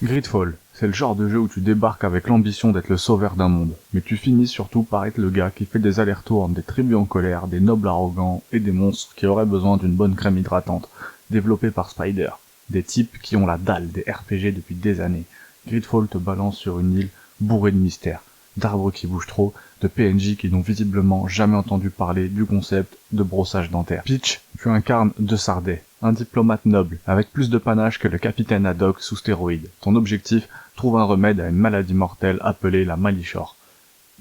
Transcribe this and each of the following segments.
Gridfall, c'est le genre de jeu où tu débarques avec l'ambition d'être le sauveur d'un monde, mais tu finis surtout par être le gars qui fait des allers-retours entre des tribus en colère, des nobles arrogants et des monstres qui auraient besoin d'une bonne crème hydratante, développée par Spider. Des types qui ont la dalle des RPG depuis des années. Gridfall te balance sur une île bourrée de mystères, d'arbres qui bougent trop, de PNJ qui n'ont visiblement jamais entendu parler du concept de brossage dentaire. Peach, tu incarnes De Sardet, un diplomate noble, avec plus de panache que le capitaine Haddock sous stéroïdes. Ton objectif, trouve un remède à une maladie mortelle appelée la Malichor.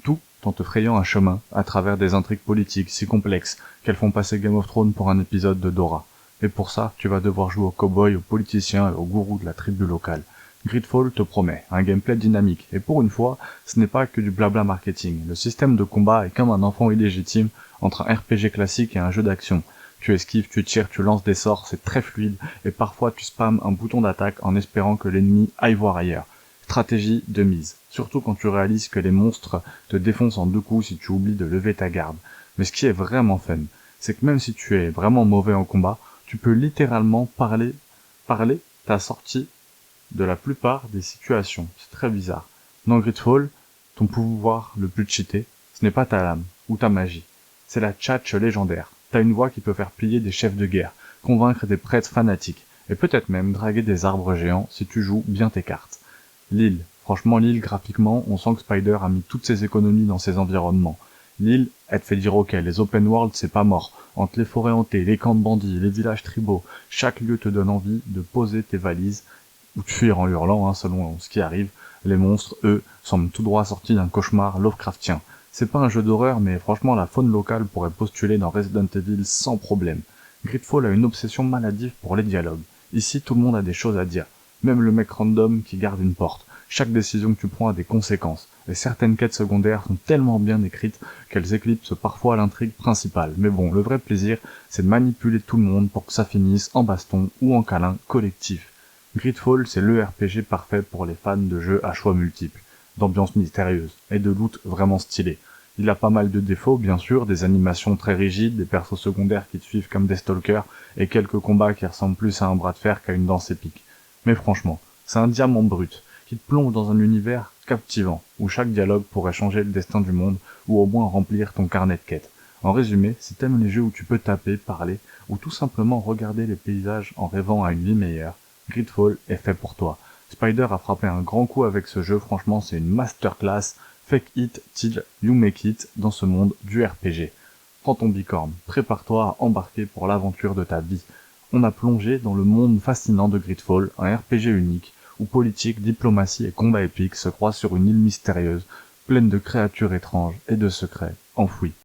Tout en te frayant un chemin à travers des intrigues politiques si complexes qu'elles font passer Game of Thrones pour un épisode de Dora. Et pour ça, tu vas devoir jouer au cow-boy, aux politiciens et au gourou de la tribu locale. Gridfall te promet un gameplay dynamique, et pour une fois, ce n'est pas que du blabla marketing. Le système de combat est comme un enfant illégitime entre un RPG classique et un jeu d'action. Tu esquives, tu tires, tu lances des sorts, c'est très fluide, et parfois tu spammes un bouton d'attaque en espérant que l'ennemi aille voir ailleurs. Stratégie de mise, surtout quand tu réalises que les monstres te défoncent en 2 coups si tu oublies de lever ta garde. Mais ce qui est vraiment fun, c'est que même si tu es vraiment mauvais en combat, tu peux littéralement parler ta sortie de la plupart des situations. C'est très bizarre. Dans Gridfall, ton pouvoir le plus cheaté, ce n'est pas ta lame ou ta magie, c'est la tchatche légendaire. T'as une voix qui peut faire plier des chefs de guerre, convaincre des prêtres fanatiques, et peut-être même draguer des arbres géants si tu joues bien tes cartes. L'île. Franchement, l'île, graphiquement, on sent que Spider a mis toutes ses économies dans ses environnements. L'île, elle te fait dire ok, les open world c'est pas mort. Entre les forêts hantées, les camps de bandits, les villages tribaux, chaque lieu te donne envie de poser tes valises, ou de fuir en hurlant, selon ce qui arrive. Les monstres, eux, semblent tout droit sortis d'un cauchemar Lovecraftien. C'est pas un jeu d'horreur, mais franchement la faune locale pourrait postuler dans Resident Evil sans problème. Gridfall a une obsession maladive pour les dialogues. Ici, tout le monde a des choses à dire. Même le mec random qui garde une porte. Chaque décision que tu prends a des conséquences. Et certaines quêtes secondaires sont tellement bien écrites qu'elles éclipsent parfois l'intrigue principale. Mais bon, le vrai plaisir, c'est de manipuler tout le monde pour que ça finisse en baston ou en câlin collectif. Gridfall, c'est le RPG parfait pour les fans de jeux à choix multiples, d'ambiance mystérieuse et de loot vraiment stylé. Il a pas mal de défauts, bien sûr, des animations très rigides, des persos secondaires qui te suivent comme des stalkers, et quelques combats qui ressemblent plus à un bras de fer qu'à une danse épique. Mais franchement, c'est un diamant brut, qui te plonge dans un univers captivant, où chaque dialogue pourrait changer le destin du monde, ou au moins remplir ton carnet de quêtes. En résumé, si t'aimes les jeux où tu peux taper, parler, ou tout simplement regarder les paysages en rêvant à une vie meilleure, Gridfall est fait pour toi. Spider a frappé un grand coup avec ce jeu, franchement c'est une masterclass. Fake it till you make it dans ce monde du RPG. Prends ton bicorne, prépare-toi à embarquer pour l'aventure de ta vie. On a plongé dans le monde fascinant de Gridfall, un RPG unique, où politique, diplomatie et combat épique se croisent sur une île mystérieuse, pleine de créatures étranges et de secrets enfouis.